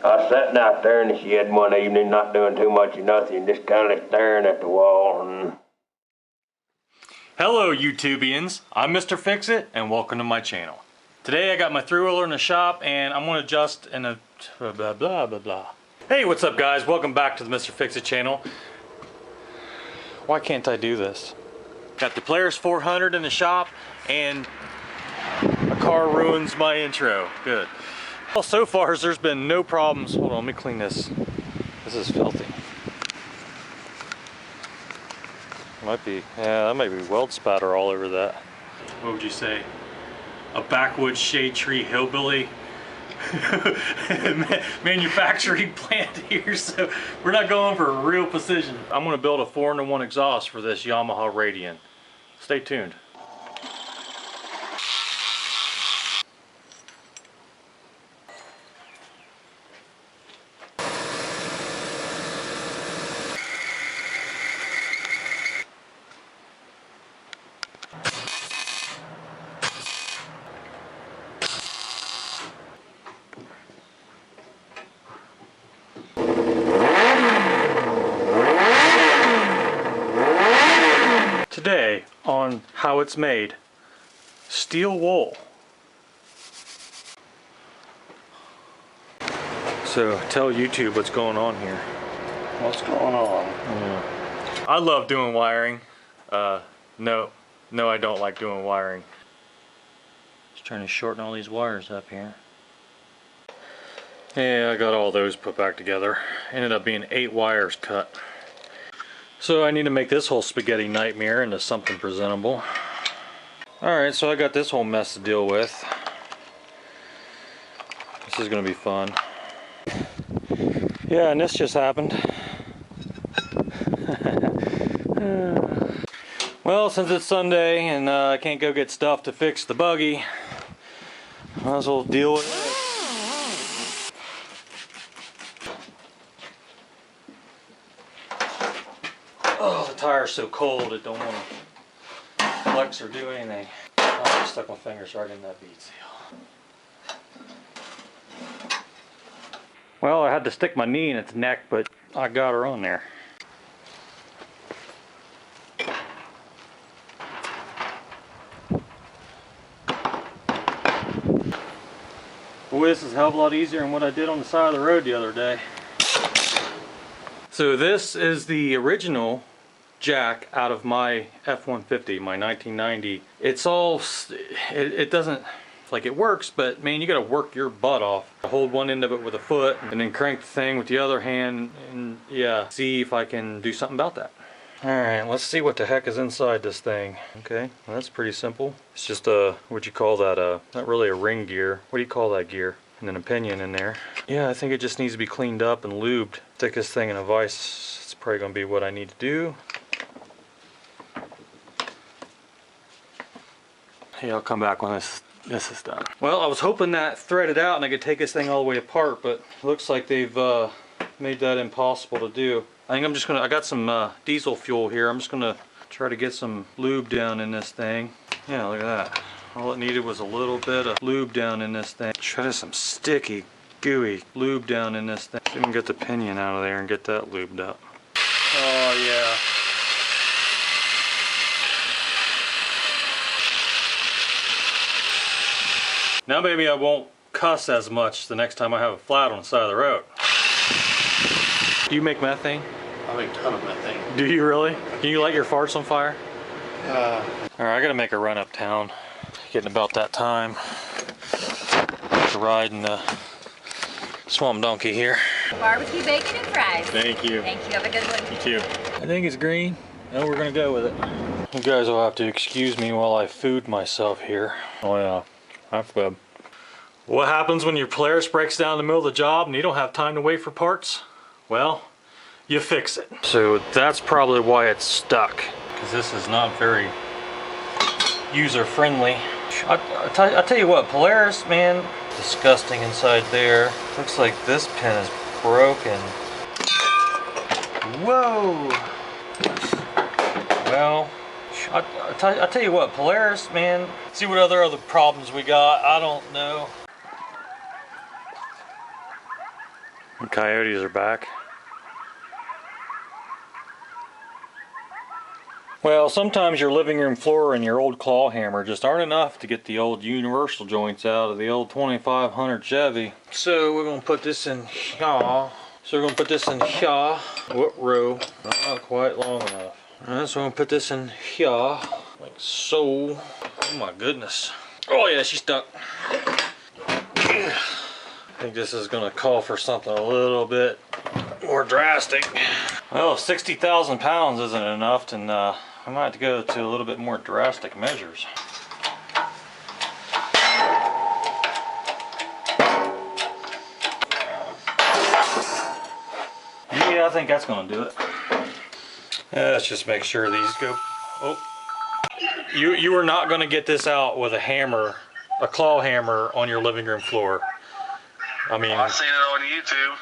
I was sitting out there in the shed one evening, not doing too much of nothing, just kind of staring at the wall and... Hello YouTubians, I'm Mr. Fixit and welcome to my channel. Today I got my three-wheeler in the shop and I'm going to adjust in a blah blah blah blah. Hey, what's up guys? Welcome back to the Mr. Fixit channel. Why can't I do this? Got the Polaris 400 in the shop and a car ruins my intro. Good. Well, so far there's been no problems. Hold on, let me clean this. This is filthy. Might be, yeah, that might be weld spatter all over that. What would you say? A backwoods shade tree hillbilly manufacturing plant here, so we're not going for a real precision. I'm going to build a 4-in-1 exhaust for this Yamaha Radian. Stay tuned. Today on how it's made, steel wool. So tell YouTube what's going on here. What's going on? Yeah. I love doing wiring. No, I don't like doing wiring. Just trying to shorten all these wires up here. Yeah, I got all those put back together. Ended up being 8 wires cut. So I need to make this whole spaghetti nightmare into something presentable. Alright, so I got this whole mess to deal with. This is going to be fun. Yeah, and this just happened. Well, since it's Sunday and I can't go get stuff to fix the buggy, might as well deal with it. Oh, the tire's so cold it don't want to flex or do anything. Oh, I stuck my fingers right in that bead seal. Well, I had to stick my knee in its neck, but I got her on there. Boy, this is a hell of a lot easier than what I did on the side of the road the other day. So this is the original jack out of my F-150, my 1990. It's all, it doesn't, like it works, but man, you gotta work your butt off. Hold one end of it with a foot and then crank the thing with the other hand and yeah, see if I can do something about that. Alright, let's see what the heck is inside this thing. Okay, well, that's pretty simple. It's just a, what'd you call that? Not really a ring gear. What do you call that gear? And then a pinion in there. Yeah, I think it just needs to be cleaned up and lubed. Stick this thing in a vise. It's probably gonna be what I need to do. Yeah, I'll come back when this is done. Well, I was hoping that threaded out and I could take this thing all the way apart, but it looks like they've made that impossible to do. I think I'm just gonna, I got some diesel fuel here. I'm just gonna try to get some lube down in this thing. Yeah, look at that. All it needed was a little bit of lube down in this thing. Try to some sticky, gooey lube down in this thing. Even get the pinion out of there and get that lubed up. Oh yeah. Now maybe I won't cuss as much the next time I have a flat on the side of the road. Do you make methane? I make a ton of methane. Do you really? Can you light your farts on fire? Alright, I gotta make a run uptown. Getting about that time to ride in the swamp donkey here. Barbecue, bacon, and fries. Thank you. Thank you. Have a good one. You too. I think it's green. No, we're gonna go with it. You guys will have to excuse me while I food myself here. Oh yeah, that's good. What happens when your Polaris breaks down in the middle of the job and you don't have time to wait for parts? Well, you fix it. So that's probably why it's stuck, because this is not very user-friendly. I tell you what, Polaris, man, disgusting inside there. Looks like this pin is broken. Whoa! Well, I tell you what, Polaris, man, see what other problems we got. I don't know. The coyotes are back. Well, sometimes your living room floor and your old claw hammer just aren't enough to get the old universal joints out of the old 2500 Chevy. So we're gonna put this in here. What row? Not quite long enough. Alright, so I'm gonna put this in here, like so. Oh my goodness. Oh yeah, she's stuck. I think this is gonna call for something a little bit more drastic. Well, 60,000 pounds isn't enough, and I might have to go to a little bit more drastic measures. Yeah, I think that's gonna do it. Let's just make sure these go. Oh, you are not gonna get this out with a hammer, a claw hammer on your living room floor. I mean, I've seen it on YouTube.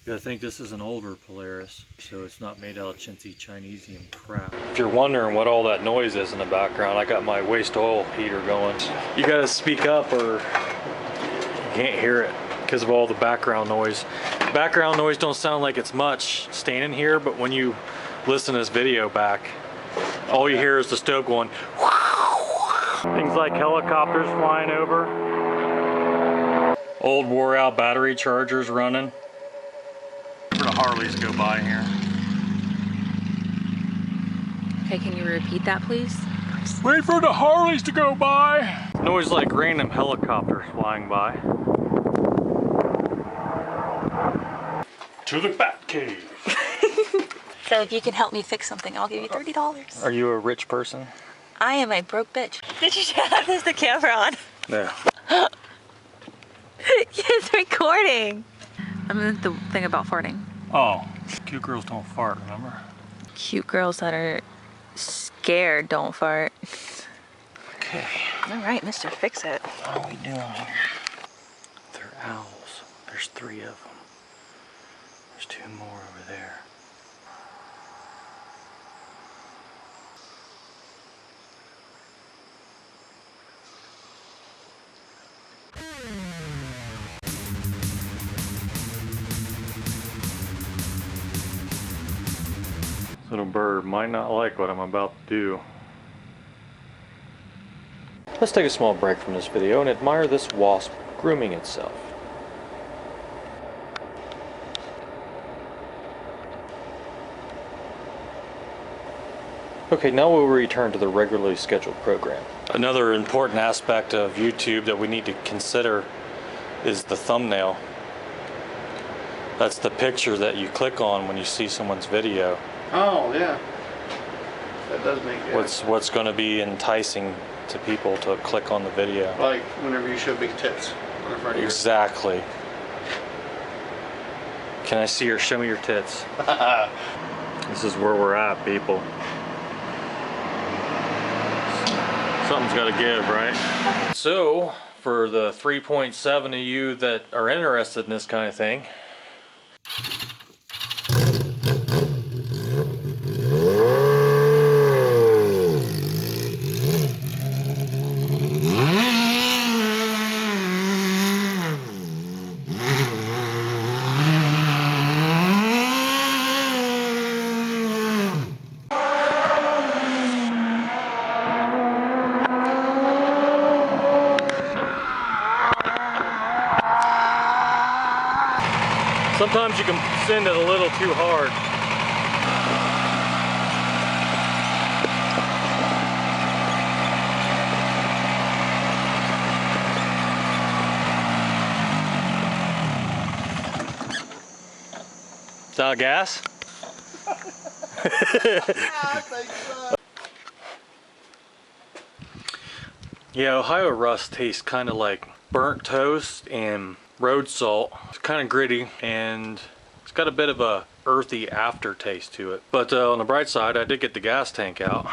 I think this is an older Polaris, so it's not made out of chintzy Chinesium crap. If you're wondering what all that noise is in the background, I got my waste oil heater going. You gotta speak up or you can't hear it because of all the background noise. Background noise don't sound like it's much standing here, but when you listen to this video back, all you hear is the stove going. Things like helicopters flying over. Old wore out battery chargers running. The Harleys go by here. Okay, can you repeat that, please? Wait for the Harleys to go by. Noise like random helicopters flying by. To the Bat Cave. So if you can help me fix something, I'll give you $30. Are you a rich person? I am a broke bitch. Did you have this the camera on? No. It's recording. I'm in the thing about farting. Oh, cute girls don't fart, remember? Cute girls that are scared don't fart. Okay. All right, Mr. Fixit. What are we doing here? They're owls. There's 3 of them. There's 2 more over there. Little bird might not like what I'm about to do. Let's take a small break from this video and admire this wasp grooming itself. Okay, now we'll return to the regularly scheduled program. Another important aspect of YouTube that we need to consider is the thumbnail. That's the picture that you click on when you see someone's video. Oh, yeah. That does make it. What's going to be enticing to people to click on the video. Like whenever you show big tits on the front of your... Exactly. Can I see show me your tits? This is where we're at, people. Something's got to give, right? So, for the 3.7 of you that are interested in this kind of thing, sometimes you can send it a little too hard. Is that gas? Yeah, Ohio rust tastes kind of like burnt toast and road salt. It's kind of gritty and it's got a bit of a earthy aftertaste to it. But on the bright side, I did get the gas tank out.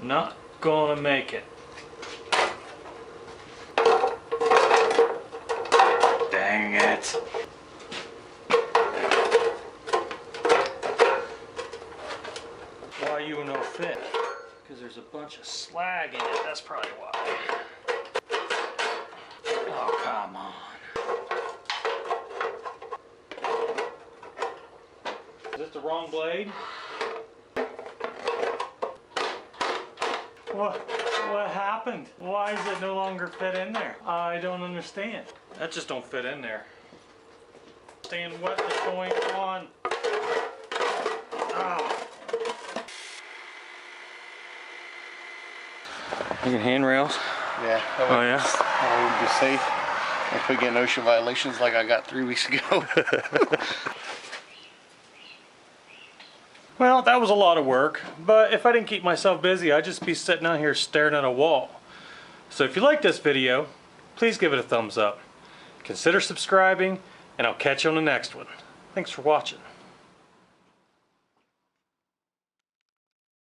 Not gonna make it. it! Why you no fit? Because there's a bunch of slag in it, that's probably why. Oh, come on. Is this the wrong blade? What happened? Why does it no longer fit in there? I don't understand. That just don't fit in there. Understand what is going on? Oh. You can handrails? Yeah. Oh yeah? I would be safe. If we get OSHA violations like I got 3 weeks ago. Well, that was a lot of work, but if I didn't keep myself busy, I'd just be sitting out here staring at a wall. So if you like this video, please give it a thumbs up. Consider subscribing, and I'll catch you on the next one. Thanks for watching.